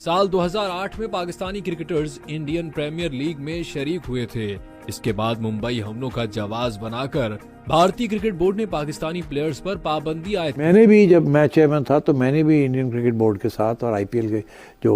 साल 2008 में Pakistani cricketers Indian premier league में शरीक हुए थे। इसके बाद मुंबई हमलों का जवाब बनाकर भारतीय क्रिकेट बोर्ड ने पाकिस्तानी प्लेयर्स पर पाबंदी आयद। मैंने भी, जब मैं चेयरमैन था तो मैंने भी इंडियन क्रिकेट बोर्ड के साथ और आईपीएल के जो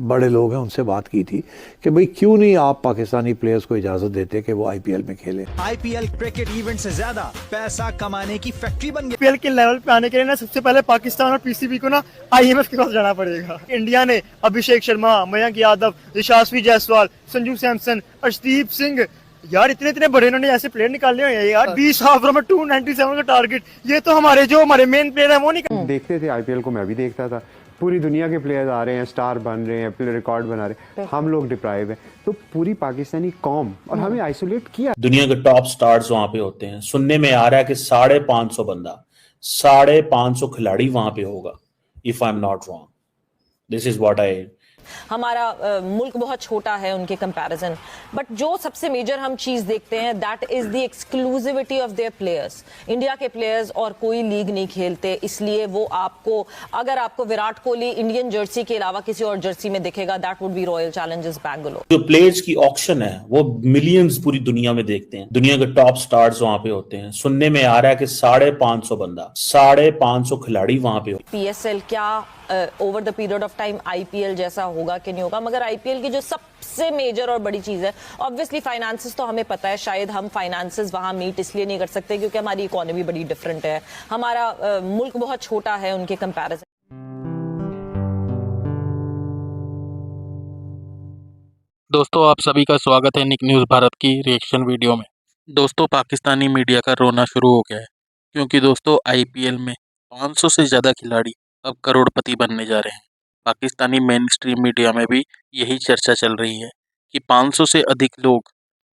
बड़े लोग हैं उनसे बात की थी कि भाई क्यों नहीं आप पाकिस्तानी प्लेयर्स को इजाज़त देते कि वो आईपीएल में खेलें। आईपीएल क्रिकेट इवेंट से ज्यादा पैसा कमाने की फैक्ट्री बन गई। आईपीएल के लेवल पे आने के लिए ना सबसे पहले पाकिस्तान और पीसीबी को ना आईएमएफ के पास जाना पड़ेगा। इंडिया ने अभिषेक शर्मा, मयंक यादव, यशस्वी जायसवाल, संजू सैमसन, अर्शदीप सिंह, यार इतने बड़े इन्होंने ऐसे प्लेयर निकाले हुए हैं यार। 20 ओवरों में 297 का टारगेट, ये तो हमारे मेन प्लेयर है वो नहीं देखते थे। आईपीएल को मैं भी देखता था। पूरी दुनिया के प्लेयर्स आ रहे हैं, स्टार बन रहे हैं, प्लेयर रिकॉर्ड बना रहे हैं, हम लोग डिप्राइव हैं। तो पूरी पाकिस्तानी कौम और हमें आइसोलेट किया। दुनिया के टॉप स्टार्स वहां पे होते हैं। सुनने में आ रहा है कि 550 बंदा, 550 खिलाड़ी वहां पे होगा, if I am not wrong. This is what I. हमारा मुल्क बहुत छोटा है उनके कंपैरिजन, बट जो सबसे मेजर हम चीज देखते हैं that is the exclusivity of their players. India के प्लेयर्स और कोई लीग नहीं खेलते, इसलिए वो आपको, अगर आपको विराट कोहली इंडियन जर्सी के अलावा किसी और जर्सी में दिखेगा, that would be royal Challengers Bangalore. जो प्लेयर्स की ऑक्शन है वो मिलियंस पूरी दुनिया में देखते हैं। दुनिया के टॉप स्टार्स वहां पे होते हैं। सुनने में आ रहा है कि 550 बंदा, 550 खिलाड़ी वहां पे। पीएसएल क्या over the period of time IPL जैसा होगा कि नहीं होगा, मगर आईपीएल की जो सबसे मेजर और बड़ी चीज है ऑब्वियसली फाइनेंसेस। तो हमें पता है शायद हम फाइनेंसेस वहां मीट इसलिए नहीं कर सकते क्योंकि हमारी इकोनॉमी बड़ी डिफरेंट है, हमारा मुल्क बहुत छोटा है उनके कंपैरिजन। दोस्तों, आप सभी का स्वागत है निक न्यूज़ भारत की रिएक्शन वीडियो में। दोस्तों, पाकिस्तानी मीडिया का रोना शुरू हो गया है क्योंकि दोस्तों आईपीएल में 500 से ज़्यादा खिलाड़ी अब करोड़पति बनने जा रहे हैं। पाकिस्तानी मेन स्ट्रीम मीडिया में भी यही चर्चा चल रही है कि 500 से अधिक लोग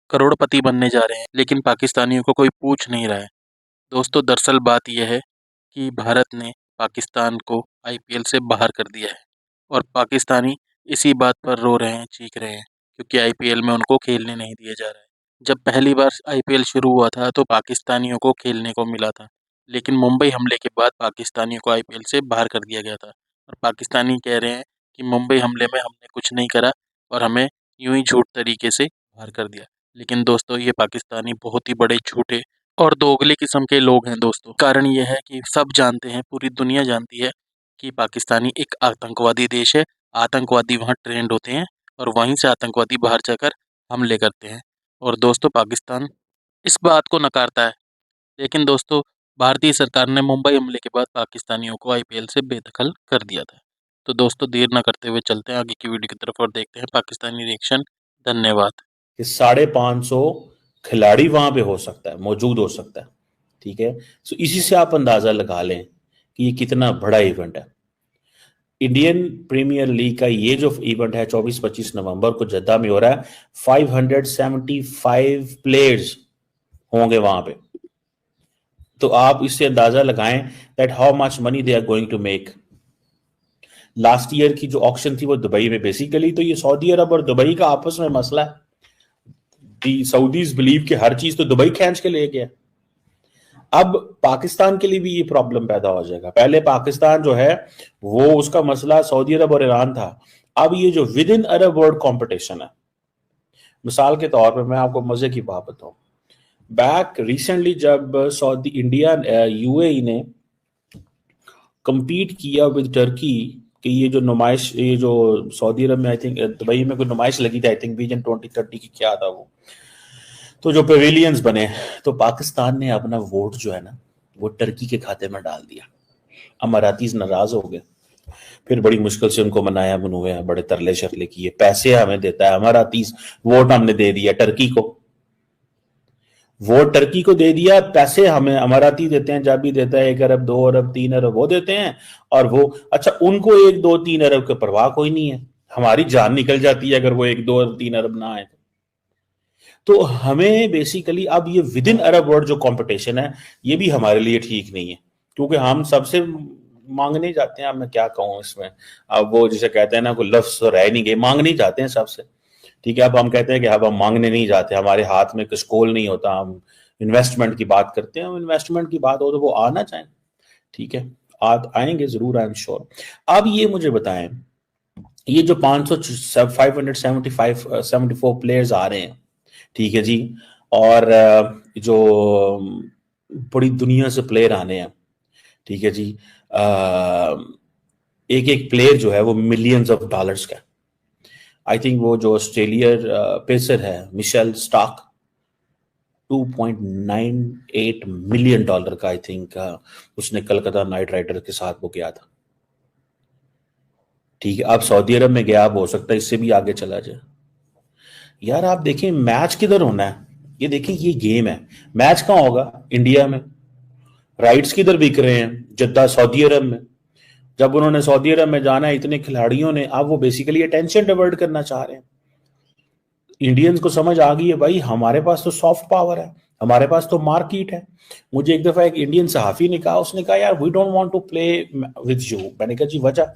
करोड़पति बनने जा रहे हैं, लेकिन पाकिस्तानियों को कोई पूछ नहीं रहा है। दोस्तों, दरअसल बात यह है कि भारत ने पाकिस्तान को आईपीएल से बाहर कर दिया है और पाकिस्तानी इसी बात पर रो रहे हैं, चीख रहे हैं, क्योंकि आईपीएल में उनको खेलने नहीं दिया जा रहा है। जब पहली बार आईपीएल शुरू हुआ था तो पाकिस्तानियों को खेलने को मिला था, लेकिन मुंबई हमले के बाद पाकिस्तानियों को आईपीएल से बाहर कर दिया गया था। और पाकिस्तानी कह रहे हैं कि मुंबई हमले में हमने कुछ नहीं करा और हमें यूं ही झूठ तरीके से बाहर कर दिया। लेकिन दोस्तों, ये पाकिस्तानी बहुत ही बड़े झूठे और दोगले किस्म के लोग हैं दोस्तों। कारण यह है कि सब जानते हैं, पूरी दुनिया जानती है कि पाकिस्तानी एक आतंकवादी देश है। आतंकवादी वहाँ ट्रेंड होते हैं और वहीं से आतंकवादी बाहर जाकर हमले करते हैं। और दोस्तों, पाकिस्तान इस बात को नकारता है, लेकिन दोस्तों भारतीय सरकार ने मुंबई हमले के बाद पाकिस्तानियों को आईपीएल से बेदखल कर दिया था। तो दोस्तों, देर न करते हुए चलते हैं आगे की वीडियो की तरफ और देखते हैं पाकिस्तानी रिएक्शन। धन्यवाद। 550 खिलाड़ी वहां पे हो सकता है, मौजूद हो सकता है, ठीक है। सो इसी से आप अंदाजा लगा लें कि ये कितना बड़ा इवेंट है। इंडियन प्रीमियर लीग का ये जो इवेंट है 24-25 नवंबर को जद्दा में हो रहा है। 575 प्लेयर्स होंगे वहां पे। तो आप इससे अंदाजा लगाएं that how much money they are going to make. Last year की जो ऑक्शन थी वो दुबई में, बेसिकली तो ये सऊदी अरब और दुबई का आपस में मसला है। दी सऊदीज बिलीव कि हर चीज तो दुबई खींच के ले गया। अब पाकिस्तान के लिए भी ये प्रॉब्लम पैदा हो जाएगा। पहले पाकिस्तान जो है वो उसका मसला सऊदी अरब और ईरान था। अब ये जो with in Arab world competition है, मिसाल के तौर पर मैं आपको मजे की बात बताऊं, बैक रिसेंटली जब सऊदी इंडिया यूएई ने compete किया विद टर्की कि ये जो नुमाइश, ये जो सऊदी अरब में आई थिंक दुबई में कोई नुमाइश लगी थी, आई थिंक विजन 2030 की क्या था वो, तो जो पेविलियंस बने, तो पाकिस्तान ने अपना वोट जो है ना वो टर्की के खाते में डाल दिया। अमारातीज नाराज हो गए, फिर बड़ी मुश्किल से उनको मनाया मनवाया, बड़े तरले शरले किए, पैसे हमें देता है अमारातीज, वोट हमने दे दिया टर्की को, वोट टर्की को दे दिया, पैसे हमें अमाराती देते हैं, जब भी देता है 1 अरब 2 अरब 3 अरब वो देते हैं, और वो अच्छा उनको 1 2 3 अरब की परवाह कोई नहीं है। हमारी जान निकल जाती है अगर वो 1 2 3 अरब ना आए। तो हमें बेसिकली अब ये विद इन अरब वर्ल्ड जो कंपटीशन है ये भी हमारे लिए ठीक नहीं है, क्योंकि हम सबसे मांगने जाते हैं। अब मैं क्या कहूँ इसमें, अब वो जिसे कहते हैं ना कोई लफ्ज तो रह नहीं गए, मांगने जाते हैं सबसे, ठीक है। अब हम कहते हैं कि अब हम मांगने नहीं जाते, हमारे हाथ में कशकोल नहीं होता, हम इन्वेस्टमेंट की बात करते हैं। इन्वेस्टमेंट की बात हो तो वो आना चाहें, ठीक है, आएंगे जरूर, आई एम श्योर। अब ये मुझे बताएं ये जो 574 प्लेयर्स आ रहे हैं, ठीक है जी, और जो बड़ी दुनिया से प्लेयर आने हैं, ठीक है जी, एक एक प्लेयर जो है वो मिलियंस ऑफ डॉलर्स का। आई थिंक वो जो ऑस्ट्रेलियर पेसर है मिशेल स्टार्क, $2.98 मिलियन का आई थिंक उसने कलकत्ता नाइट राइडर के साथ वो किया था, ठीक है। अब सऊदी अरब में गया, अब हो सकता है इससे भी आगे चला जाए। यार आप देखें मैच किधर होना है, ये देखें ये गेम है, मैच कहाँ होगा? इंडिया में। राइट्स किधर बिक रहे हैं? जद्दा सऊदी अरब में। जब उन्होंने सऊदी अरब में जाना है इतने खिलाड़ियों ने, अब वो बेसिकली अटेंशन डाइवर्ट करना चाह रहे हैं। इंडियंस को समझ आ गई है भाई हमारे पास तो सॉफ्ट पावर है, हमारे पास तो मार्केट है। मुझे एक दफा एक इंडियन सहाफी ने कहा, उसने कहा यार we don't want to play with you. मैंने कहा जी वजह?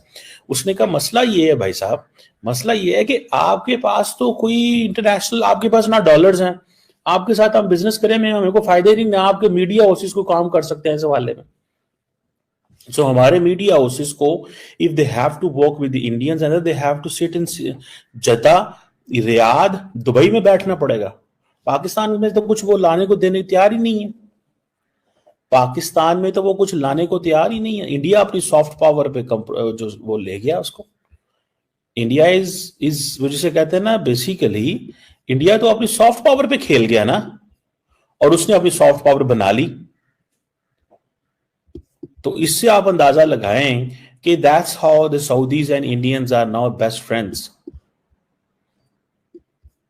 उसने कहा मसला ये है भाई साहब, मसला ये है कि आपके पास तो कोई इंटरनेशनल, आपके पास ना डॉलर्स हैं, आपके साथ हम बिजनेस करें में हमें को फायदा ही नहीं, ना आपके मीडिया हाउसेस को काम कर सकते हैं इस हवाले में। सो हमारे मीडिया हाउसेस को if they have to work with the Indians and they have to sit in Jeddah, Riyadh, Dubai में बैठना पड़ेगा। पाकिस्तान में तो कुछ वो लाने को देने तैयार ही नहीं है, पाकिस्तान में तो वो कुछ लाने को तैयार ही नहीं है। इंडिया अपनी सॉफ्ट पावर पे जो वो ले गया उसको। इंडिया इज वो जिसे कहते हैं ना, बेसिकली इंडिया तो अपनी सॉफ्ट पावर पे खेल गया ना, और उसने अपनी सॉफ्ट पावर बना ली। तो इससे आप अंदाजा लगाएं कि that's how the Saudis and Indians are now best friends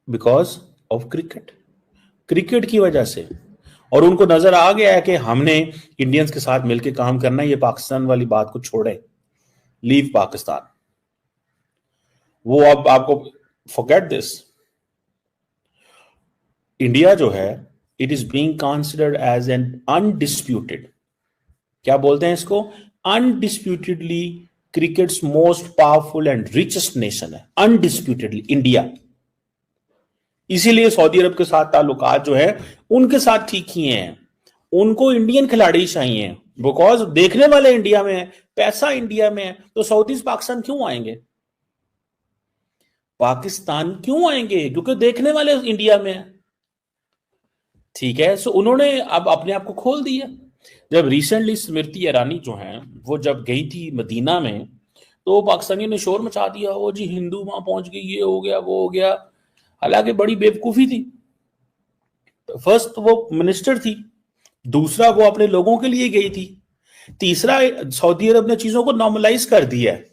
because of cricket, cricket की वजह से। और उनको नजर आ गया है कि हमने इंडियंस के साथ मिलकर काम करना है, ये पाकिस्तान वाली बात को छोड़े, लीव पाकिस्तान। वो अब आपको फॉरगेट दिस, इंडिया जो है it is being considered as an undisputed, क्या बोलते हैं इसको, undisputedly cricket's most powerful and richest nation है, अनडिस्प्यूटेडली इंडिया। इसीलिए सऊदी अरब के साथ ताल्लुकात जो है उनके साथ ठीक ही हैं, उनको इंडियन खिलाड़ी चाहिए बिकॉज देखने वाले इंडिया में है, पैसा इंडिया में है। तो सऊदीज पाकिस्तान क्यों आएंगे? पाकिस्तान क्यों आएंगे? क्योंकि देखने वाले इंडिया में है, ठीक है। सो उन्होंने अब अपने आप को खोल दिया। जब रिसेंटली स्मृति ईरानी जो है वो जब गई थी मदीना में, तो पाकिस्तानियों ने शोर मचा दिया, वो जी हिंदू वहां पहुंच गई, ये हो गया वो हो गया। हालांकि बड़ी बेवकूफी थी। फर्स्ट वो मिनिस्टर थी, दूसरा वो अपने लोगों के लिए गई थी, तीसरा सऊदी अरब ने चीजों को नॉर्मलाइज कर दिया है।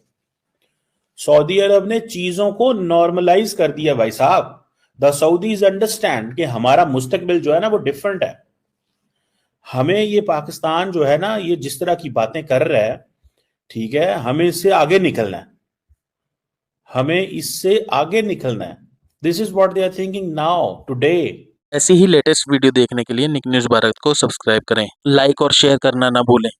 सऊदी अरब ने चीजों को नॉर्मलाइज कर दिया भाई साहब। द सऊदीज अंडरस्टैंड कि हमारा मुस्तकबिल जो है ना वो डिफरेंट है। हमें ये पाकिस्तान जो है ना, ये जिस तरह की बातें कर रहा है, ठीक है, हमें इससे आगे निकलना है, हमें इससे आगे निकलना है। This is what they are thinking now today. ऐसी ही लेटेस्ट वीडियो देखने के लिए निक न्यूज़ भारत को सब्सक्राइब करें, लाइक और शेयर करना ना भूलें।